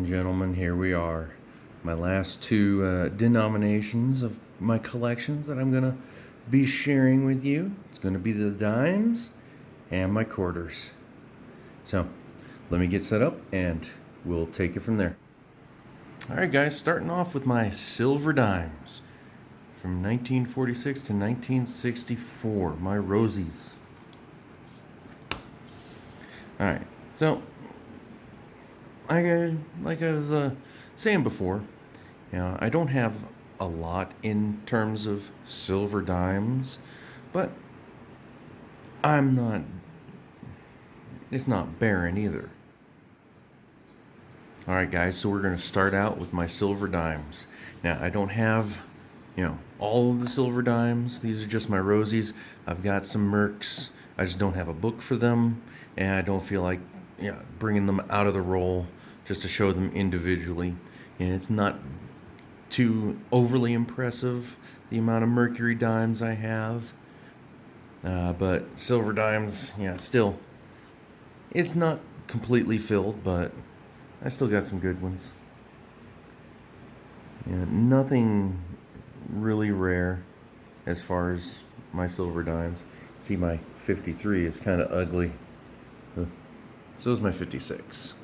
gentlemen, here we are. My last two denominations of my collections that I'm going to be sharing with you. It's going to be the dimes and my quarters. So, let me get set up and we'll take it from there. Alright guys, starting off with my silver dimes from 1946 to 1964, my Rosies. Alright, so like I was saying before, I don't have a lot in terms of silver dimes, but it's not barren either. Alright guys, so we're going to start out with my silver dimes. Now, I don't have, all of the silver dimes. These are just my Rosies. I've got some Mercs. I just don't have a book for them, and I don't feel like bringing them out of the roll just to show them individually. And it's not too overly impressive, the amount of Mercury dimes I have. But silver dimes, still, it's not completely filled, but I still got some good ones. Nothing really rare as far as my silver dimes. See, my 53 is kind of ugly. So is my 56.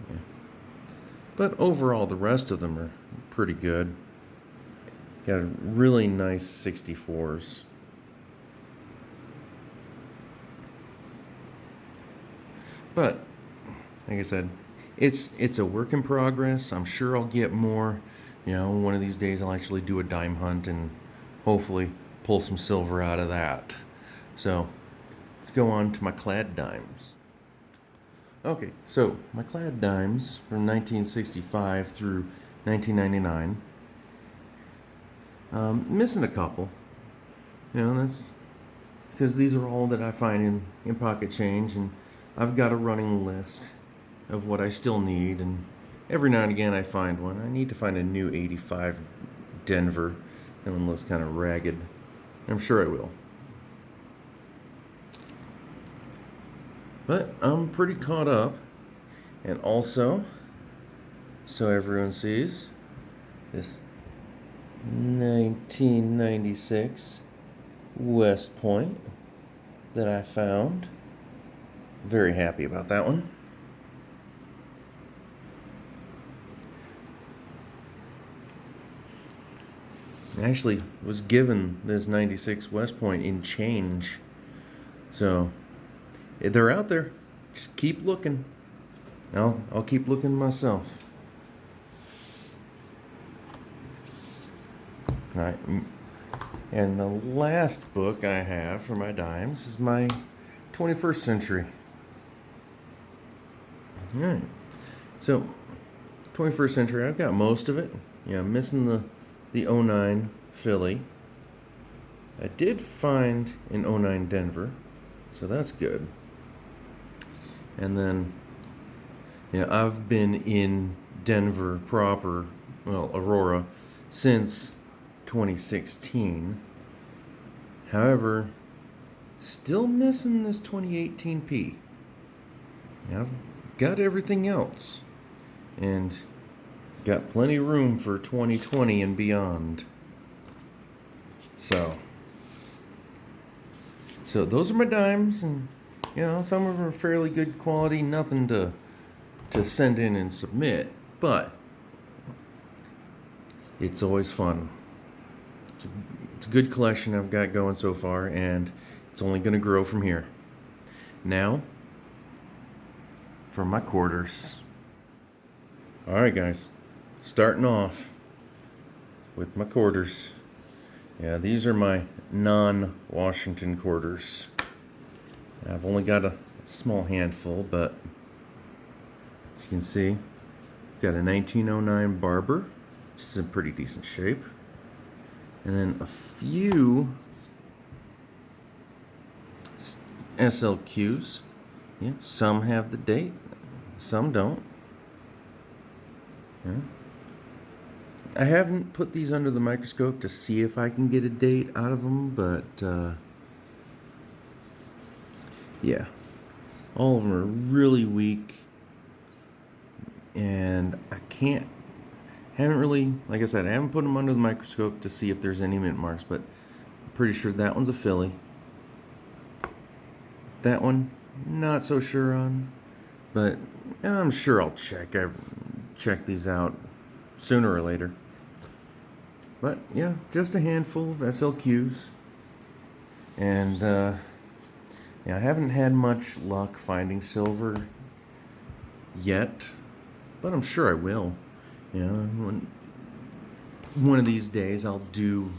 Yeah. But overall, the rest of them are pretty good. Got a really nice 64s. But, like I said, it's a work in progress. I'm sure I'll get more. One of these days I'll actually do a dime hunt and hopefully pull some silver out of that. So, let's go on to my clad dimes. Okay, so my clad dimes from 1965 through 1999. Missing a couple. That's because these are all that I find in pocket change, and I've got a running list of what I still need, and every now and again I find one. I need to find a new 85 Denver. That one looks kind of ragged. I'm sure I will. But I'm pretty caught up. And also, so everyone sees, this 1996 West Point that I found. Very happy about that one. I actually was given this 96 West Point in change. So, they're out there. Just keep looking. I'll keep looking myself. Alright. And the last book I have for my dimes is my 21st century. Alright. So, 21st century, I've got most of it. I'm missing the 09 Philly. I did find an 09 Denver, so that's good. And then, I've been in Denver proper, Aurora, since 2016. However, still missing this 2018 P. I've got everything else, and got plenty of room for 2020 and beyond. So those are my dimes, and some of them are fairly good quality. Nothing to send in and submit, but it's always fun. It's a good collection I've got going so far, and it's only going to grow from here. Now, for my quarters. Alright guys, starting off with my quarters. These are my non-Washington quarters. I've only got a small handful, but as you can see, got a 1909 Barber, which is in pretty decent shape. And then a few SLQs. Some have the date, some don't. I haven't put these under the microscope to see if I can get a date out of them, but all of them are really weak. and haven't really, like I said, I haven't put them under the microscope to see if there's any mint marks, but I'm pretty sure that one's a filly. That one, not so sure on, but I'm sure I'll check these out sooner or later. But yeah, just a handful of SLQs, and yeah, I haven't had much luck finding silver yet, but I'm sure I will. You know, one of these days I'll do,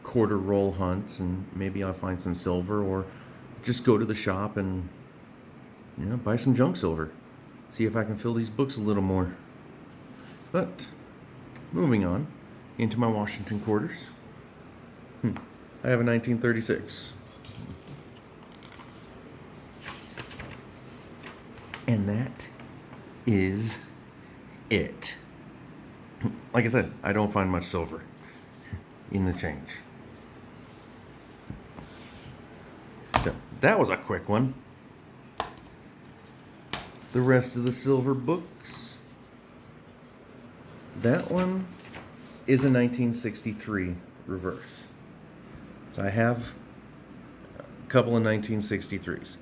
quarter roll hunts, and maybe I'll find some silver, or just go to the shop and, buy some junk silver. See if I can fill these books a little more. But, moving on into my Washington quarters. I have a 1936. And that is it. Like I said, I don't find much silver in the change. So that was a quick one. The rest of the silver books. That one is a 1963 reverse. So I have a couple of 1963s.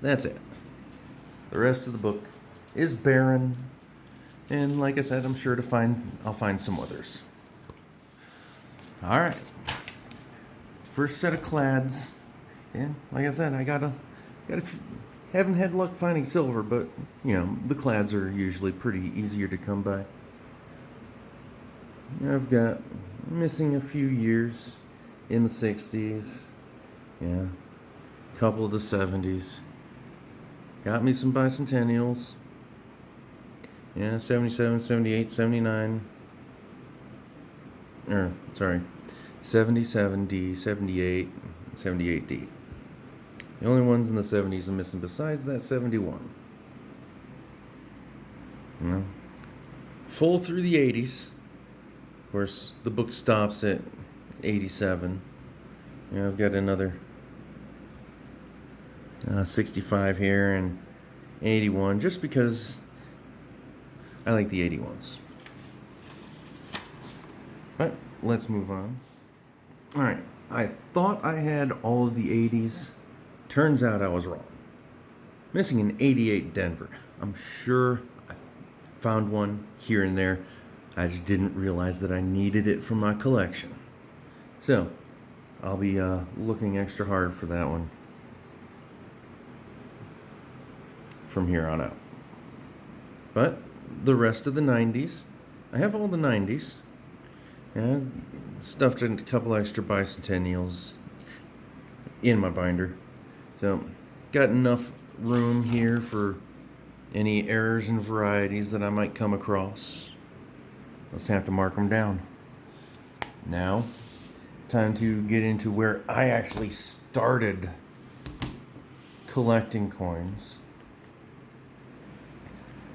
That's it. The rest of the book is barren, and like I said, I'm sure I'll find some others. All right. First set of clads, and like I said, I haven't had luck finding silver, but the clads are usually pretty easier to come by. I've got missing a few years in the 60s, a couple of the 70s. Got me some bicentennials. 77, 78, 79. 77D, 78, 78D. The only ones in the 70s I'm missing besides that 71. Full through the 80s. Of course, the book stops at 87. I've got another 65 here and 81, just because I like the 81s. But let's move on. All right, I thought I had all of the 80s. Turns out I was wrong. Missing an 88 Denver. I'm sure I found one here and there. I just didn't realize that I needed it for my collection. So I'll be looking extra hard for that one from here on out. But the rest of the 90s, I have all the 90s. Stuffed in a couple extra bicentennials in my binder. So got enough room here for any errors and varieties that I might come across. Let's have to mark them down. Now, time to get into where I actually started collecting coins.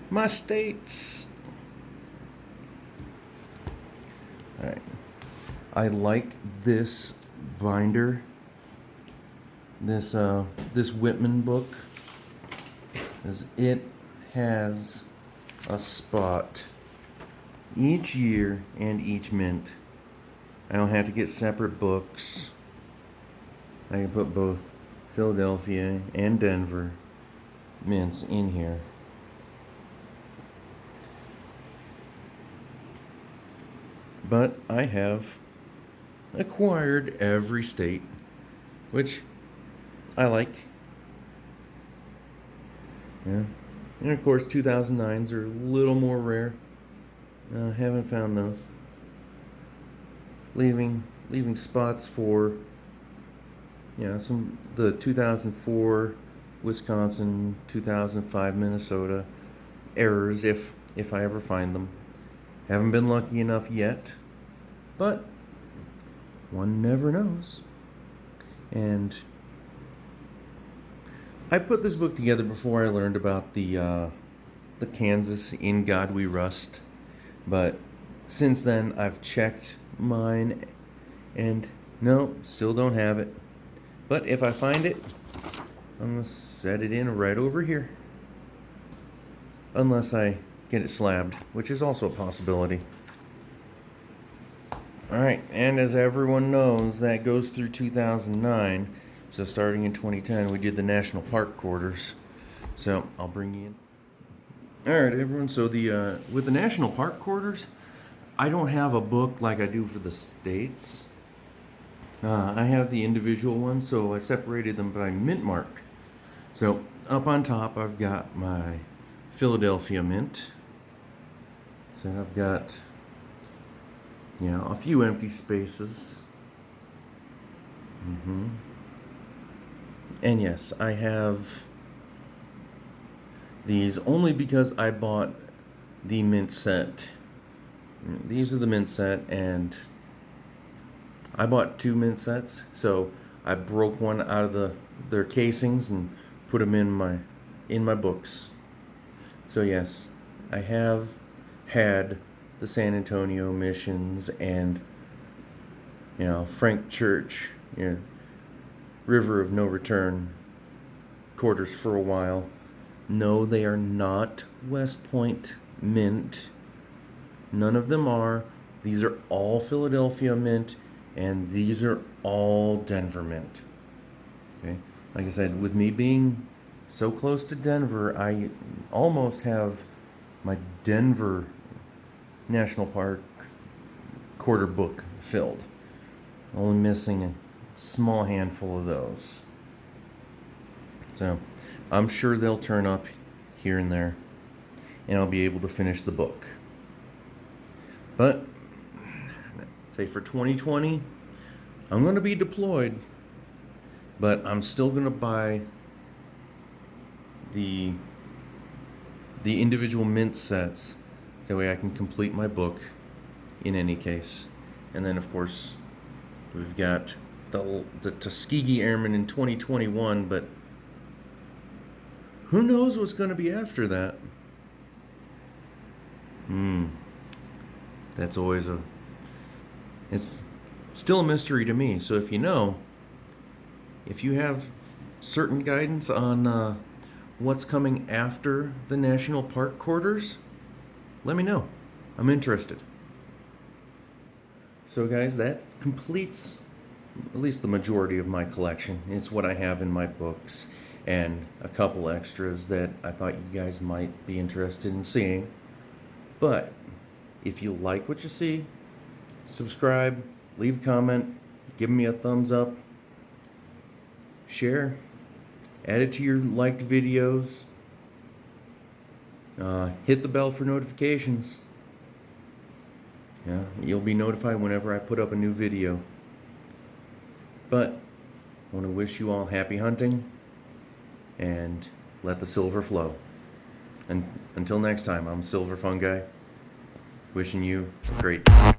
My states. Alright. I like this binder. This Whitman book. Because it has a spot each year and each mint. I don't have to get separate books. I can put both Philadelphia and Denver mints in here. But I have acquired every state, which I like. And of course 2009s are a little more rare. Haven't found those. Leaving spots for the 2004 Wisconsin, 2005 Minnesota errors if I ever find them. Haven't been lucky enough yet, but one never knows. And I put this book together before I learned about the Kansas In God We Rust, but since then I've checked mine and no, still don't have it. But if I find it, I'm gonna set it in right over here. unless I get it slabbed, which is also a possibility. Alright, and as everyone knows, that goes through 2009. So starting in 2010, we did the national park quarters. So I'll bring you in. Alright, everyone, so with the national park quarters, I don't have a book like I do for the states. I have the individual ones, so I separated them by mint mark. So up on top, I've got my Philadelphia mint. So I've got, a few empty spaces. And yes, I have these only because I bought the mint set. These are the mint set, and I bought 2 mint sets, so I broke one out of their casings and put them in my books. So yes, I have had the San Antonio missions and Frank Church, River of No Return quarters for a while. No, they are not West Point mint. None of them are. These are all Philadelphia mint, and these are all Denver mint. Okay, like I said, with me being so close to Denver, I almost have my Denver National Park quarter book filled. Only missing a small handful of those. So I'm sure they'll turn up here and there, and I'll be able to finish the book. But say for 2020, I'm going to be deployed, but I'm still going to buy the individual mint sets. That way I can complete my book in any case. And then of course we've got the Tuskegee Airmen in 2021, but who knows what's going to be after that? That's always it's still a mystery to me. So if you have certain guidance on what's coming after the national park quarters, let me know. I'm interested. So guys, that completes at least the majority of my collection. It's what I have in my books and a couple extras that I thought you guys might be interested in seeing. But if you like what you see, subscribe, leave a comment, give me a thumbs up, share, add it to your liked videos, hit the bell for notifications. You'll be notified whenever I put up a new video. But I want to wish you all happy hunting and let the silver flow. And until next time, I'm Silver Fungi, wishing you a great day.